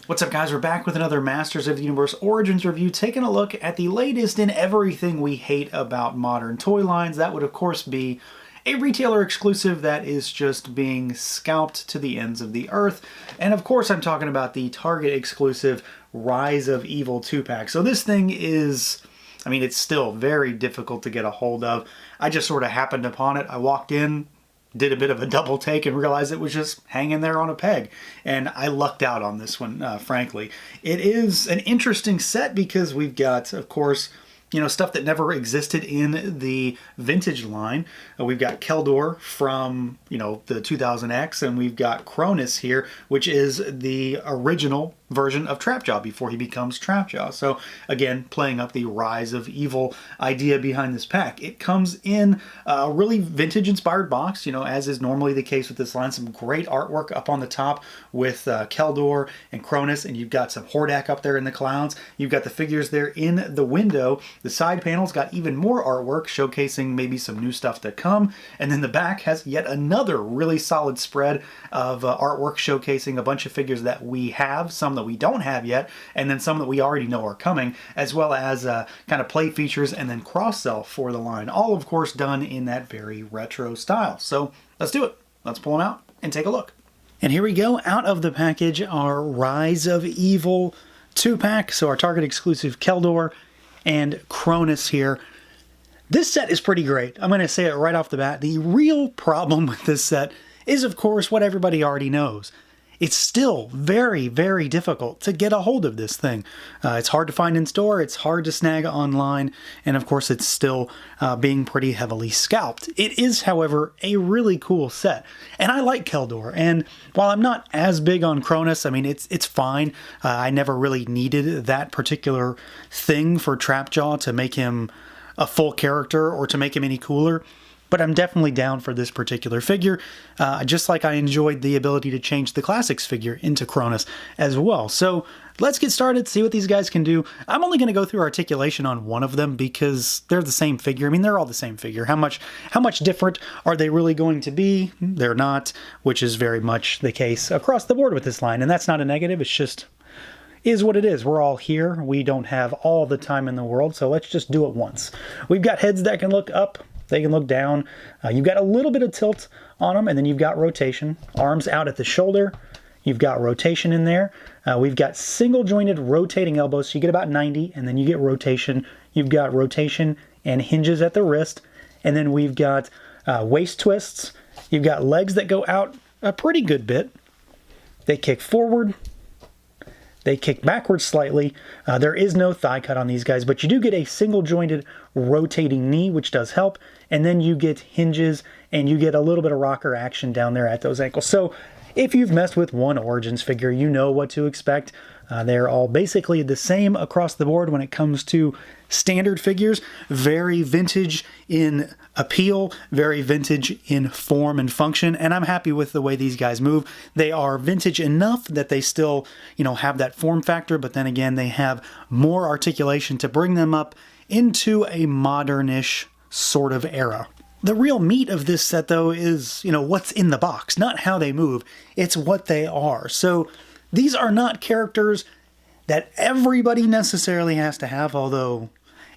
What's up, guys? We're back with another Masters of the Universe Origins review, taking a look at the latest in everything we hate about modern toy lines. That would, of course, be a retailer exclusive that is just being scalped to the ends of the earth. And of course, I'm talking about the Target exclusive Rise of Evil 2-pack. So this thing is, I mean, it's still very difficult to get a hold of. I just sort of happened upon it. I walked in, did a bit of a double take and realized it was just hanging there on a peg. And I lucked out on this one, frankly. It is an interesting set because we've got, of course, you know, stuff that never existed in the vintage line. We've got KELDOR from, you know, the 2000X, and we've got Cronus here, which is the original version of Trapjaw before he becomes Trapjaw. So again, playing up the Rise of Evil idea behind this pack. It comes in a really vintage inspired box, you know, as is normally the case with this line. Some great artwork up on the top with KELDOR and Cronus, and you've got some Hordak up there in the clouds. You've got the figures there in the window. The side panel's got even more artwork showcasing maybe some new stuff to come, and then the back has yet another really solid spread of artwork showcasing a bunch of figures that we have, some that we don't have yet, and then some that we already know are coming, as well as kind of play features and then cross-sell for the line. All, of course, done in that very retro style. So let's do it. Let's pull them out and take a look. And here we go. Out of the package, our Rise of Evil 2-pack. So our Target exclusive KELDOR and Cronus here. This set is pretty great. I'm going to say it right off the bat. The real problem with this set is, of course, what everybody already knows. It's still very, very difficult to get a hold of this thing. It's hard to find in store, it's hard to snag online, and of course it's still being pretty heavily scalped. It is, however, a really cool set. And I like KELDOR, and while I'm not as big on Cronus, I mean, it's fine. I never really needed that particular thing for Trapjaw to make him a full character or to make him any cooler. But I'm definitely down for this particular figure, just like I enjoyed the ability to change the Classics figure into Cronus as well. So let's get started, see what these guys can do. I'm only going to go through articulation on one of them because they're the same figure. I mean, they're all the same figure. How much different are they really going to be? They're not, which is very much the case across the board with this line. And that's not a negative, it's just is what it is. We're all here. We don't have all the time in the world, so let's just do it once. We've got heads that can look up. They can look down. You've got a little bit of tilt on them, and then you've got rotation. Arms out at the shoulder. You've got rotation in there. We've got single jointed rotating elbows, so you get about 90, and then you get rotation. You've got rotation and hinges at the wrist, and then we've got waist twists. You've got legs that go out a pretty good bit. They kick forward. They kick backwards slightly. There is no thigh cut on these guys, but you do get a single jointed rotating knee, which does help. And then you get hinges and you get a little bit of rocker action down there at those ankles. So if you've messed with one Origins figure, you know what to expect. They're all basically the same across the board when it comes to standard figures. Very vintage in appeal, very vintage in form and function, and I'm happy with the way these guys move. They are vintage enough that they still, you know, have that form factor, but then again, they have more articulation to bring them up into a modernish sort of era. The real meat of this set, though, is, you know, what's in the box, not how they move. It's what they are. So these are not characters that everybody necessarily has to have, although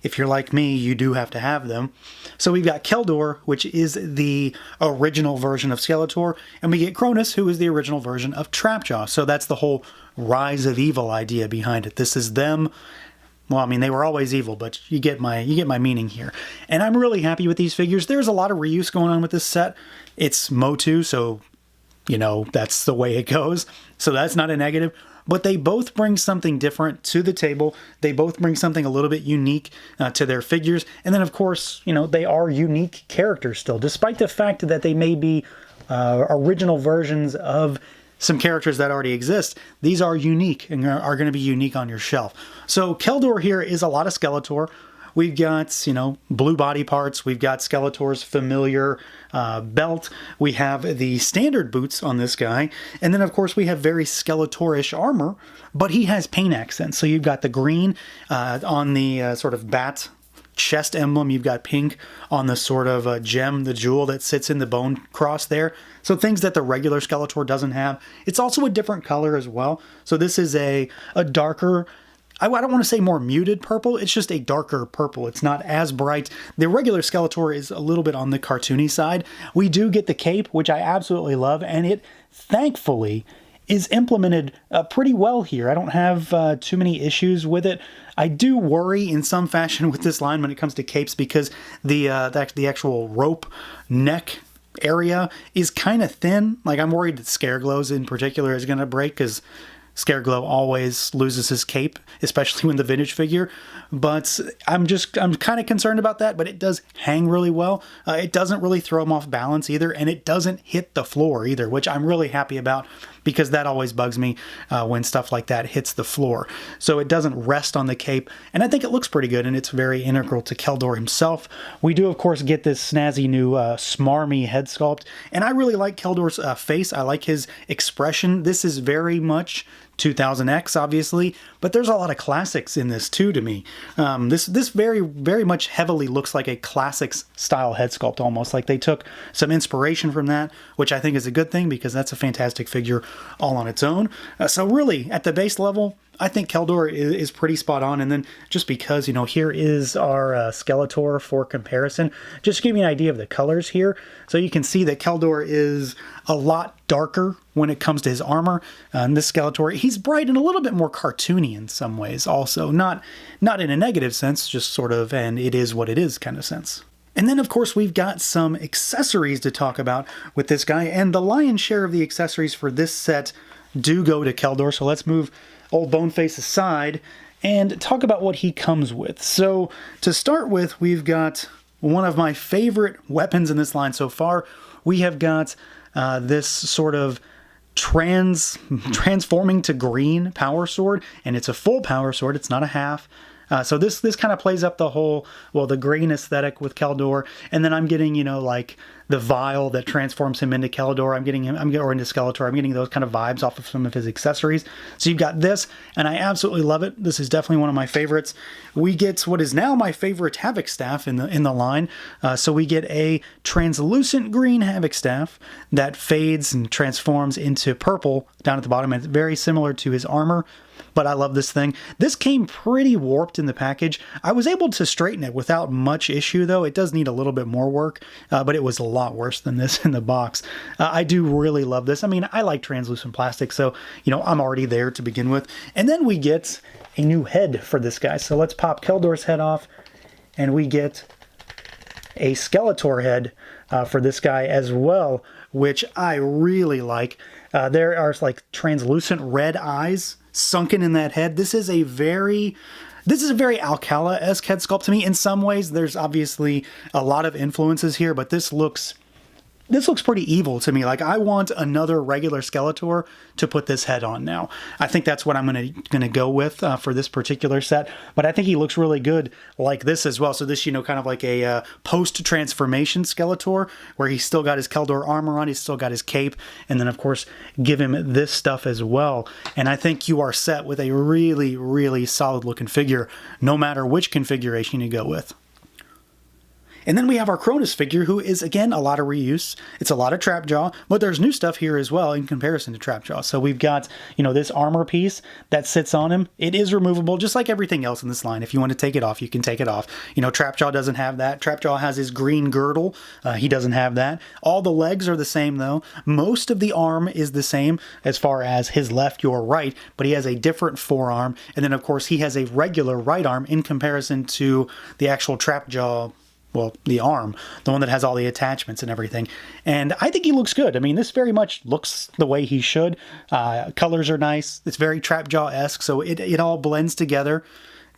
if you're like me, you do have to have them. So we've got KELDOR, which is the original version of Skeletor, and we get Cronus, who is the original version of Trapjaw. So that's the whole Rise of Evil idea behind it. This is them. Well, I mean, they were always evil, but you get my meaning here. And I'm really happy with these figures. There's a lot of reuse going on with this set. It's MOTU, so, you know, that's the way it goes. So that's not a negative. But they both bring something different to the table. They both bring something a little bit unique to their figures. And then, of course, you know, they are unique characters still, despite the fact that they may be original versions of some characters that already exist. These are unique and are going to be unique on your shelf. So KELDOR here is a lot of Skeletor. We've got, you know, blue body parts. We've got Skeletor's familiar belt. We have the standard boots on this guy. And then, of course, we have very Skeletor-ish armor, but he has paint accents. So you've got the green on the sort of bat chest emblem. You've got pink on the sort of gem, the jewel that sits in the bone cross there. So things that the regular Skeletor doesn't have. It's also a different color as well. So this is a darker, I don't want to say more muted purple, it's just a darker purple. It's not as bright. The regular Skeletor is a little bit on the cartoony side. We do get the cape, which I absolutely love, and it, thankfully, is implemented pretty well here. I don't have too many issues with it. I do worry in some fashion with this line when it comes to capes because the actual rope neck area is kind of thin. Like, I'm worried that Scareglows in particular is going to break because Scareglow always loses his cape, especially when the vintage figure. But I'm kind of concerned about that, but it does hang really well. It doesn't really throw him off balance either, and it doesn't hit the floor either, which I'm really happy about because that always bugs me when stuff like that hits the floor. So it doesn't rest on the cape, and I think it looks pretty good, and it's very integral to Keldor himself. We do, of course, get this snazzy new smarmy head sculpt, and I really like Keldor's face. I like his expression. This is very much 2000X, obviously, but there's a lot of classics in this too to me. This very, very much heavily looks like a classics style head sculpt almost. Like they took some inspiration from that, which I think is a good thing because that's a fantastic figure all on its own. So really, at the base level, I think Keldor is pretty spot on. And then just because, you know, here is our Skeletor for comparison. Just to give you an idea of the colors here. So you can see that Keldor is a lot darker when it comes to his armor. And this Skeletor, he's bright and a little bit more cartoony in some ways also. Not in a negative sense, just sort of an it is what it is kind of sense. And then, of course, we've got some accessories to talk about with this guy. And the lion's share of the accessories for this set do go to Keldor. So let's move old Boneface aside and talk about what he comes with. So to start with, we've got one of my favorite weapons in this line so far. We have got this sort of transforming to green power sword, and it's a full power sword. It's not a half. So this kind of plays up the whole, well, the green aesthetic with Keldor, and then I'm getting, you know, like the vial that transforms him into Keldor. Or into Skeletor. I'm getting those kind of vibes off of some of his accessories. So you've got this, and I absolutely love it. This is definitely one of my favorites. We get what is now my favorite Havoc Staff in the line. So we get a translucent green Havoc Staff that fades and transforms into purple down at the bottom. And it's very similar to his armor. But I love this thing. This came pretty warped in the package. I was able to straighten it without much issue, though. It does need a little bit more work, but it was a lot worse than this in the box. I do really love this. I mean, I like translucent plastic, so, you know, I'm already there to begin with. And then we get a new head for this guy. So let's pop Keldor's head off, and we get a Skeletor head for this guy as well, which I really like. There are like translucent red eyes sunken in that head. This is a very Alcala-esque head sculpt to me. In some ways, there's obviously a lot of influences here, but this looks pretty evil to me. Like, I want another regular Skeletor to put this head on now. I think that's what I'm gonna go with for this particular set. But I think he looks really good like this as well. So this, you know, kind of like a post-transformation Skeletor, where he's still got his Keldor armor on, he's still got his cape, and then of course give him this stuff as well. And I think you are set with a really, really solid looking figure, no matter which configuration you go with. And then we have our Cronus figure, who is, again, a lot of reuse. It's a lot of Trapjaw, but there's new stuff here as well in comparison to Trapjaw. So we've got, you know, this armor piece that sits on him. It is removable, just like everything else in this line. If you want to take it off, you can take it off. You know, Trapjaw doesn't have that. Trapjaw has his green girdle. He doesn't have that. All the legs are the same, though. Most of the arm is the same as far as his left, your right, but he has a different forearm. And then, of course, he has a regular right arm in comparison to the actual Trapjaw, well, the arm, the one that has all the attachments and everything. And I think he looks good. I mean, this very much looks the way he should. Colors are nice. It's very Trapjaw-esque, so it all blends together.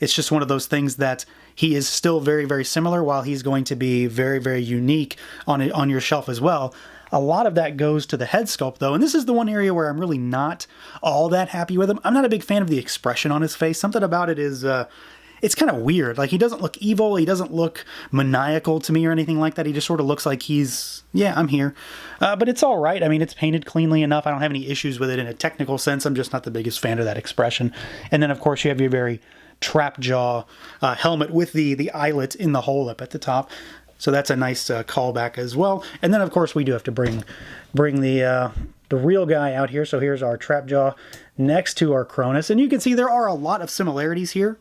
It's just one of those things that he is still very, very similar, while he's going to be very, very unique on your shelf as well. A lot of that goes to the head sculpt, though, and this is the one area where I'm really not all that happy with him. I'm not a big fan of the expression on his face. Something about it is... it's kind of weird. Like, he doesn't look evil. He doesn't look maniacal to me or anything like that. He just sort of looks like he's, yeah, I'm here. But it's all right. I mean, it's painted cleanly enough. I don't have any issues with it in a technical sense. I'm just not the biggest fan of that expression. And then, of course, you have your very trap jaw helmet with the eyelet in the hole up at the top. So that's a nice callback as well. And then of course we do have to bring the real guy out here. So here's our trap jaw next to our Cronus, and you can see there are a lot of similarities here.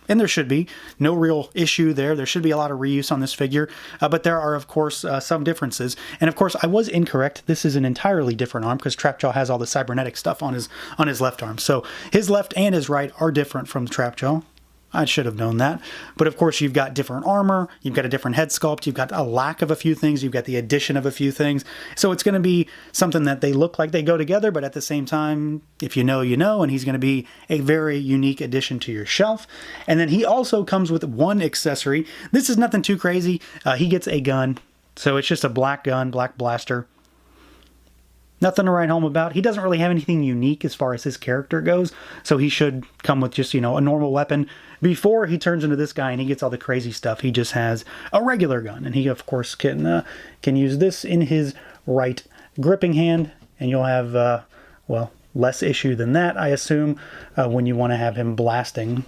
And there should be no real issue there. There should be a lot of reuse on this figure, but there are, of course, some differences. And of course, I was incorrect. This is an entirely different arm because Trapjaw has all the cybernetic stuff on his left arm. So his left and his right are different from Trapjaw. I should have known that. But of course, you've got different armor, you've got a different head sculpt, you've got a lack of a few things, you've got the addition of a few things. So it's going to be something that they look like they go together, but at the same time, if you know, you know, and he's going to be a very unique addition to your shelf. And then he also comes with one accessory. This is nothing too crazy. He gets a gun. So it's just a black gun, black blaster. Nothing to write home about. He doesn't really have anything unique as far as his character goes, so he should come with just, you know, a normal weapon. Before he turns into this guy and he gets all the crazy stuff, he just has a regular gun, and he, of course, can use this in his right gripping hand, and you'll have, well, less issue than that, I assume, when you want to have him blasting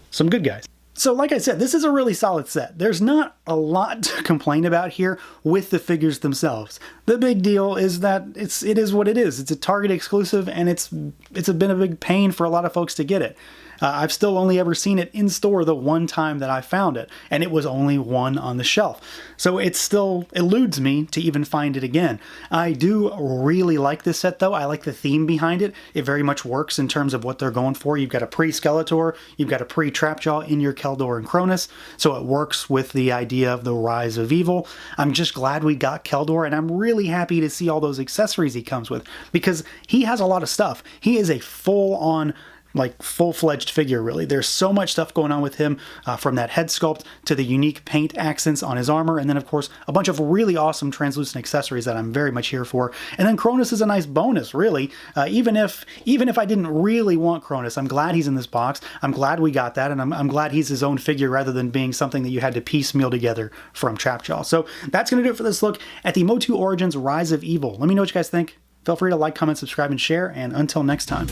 some good guys. So like I said, this is a really solid set. There's not a lot to complain about here with the figures themselves. The big deal is that it is what it is. It's a Target exclusive, and it's been a big pain for a lot of folks to get it. I've still only ever seen it in store the one time that I found it, and it was only one on the shelf. So it still eludes me to even find it again. I do really like this set though. I like the theme behind it. It very much works in terms of what they're going for. You've got a pre-Skeletor, you've got a pre-Trapjaw in your KELDOR and Cronus, so it works with the idea of the rise of evil. I'm just glad we got KELDOR, and I'm really happy to see all those accessories he comes with, because he has a lot of stuff. He is a full-on, like, full-fledged figure, really. There's so much stuff going on with him, from that head sculpt to the unique paint accents on his armor, and then of course a bunch of really awesome translucent accessories that I'm very much here for. And then Cronus is a nice bonus, really. Even if I didn't really want Cronus, I'm glad he's in this box. I'm glad we got that, and I'm glad he's his own figure rather than being something that you had to piecemeal together from Trapjaw. So that's going to do it for this look at the MOTU Origins Rise of Evil. Let me know what you guys think. Feel free to like, comment, subscribe, and share, and until next time.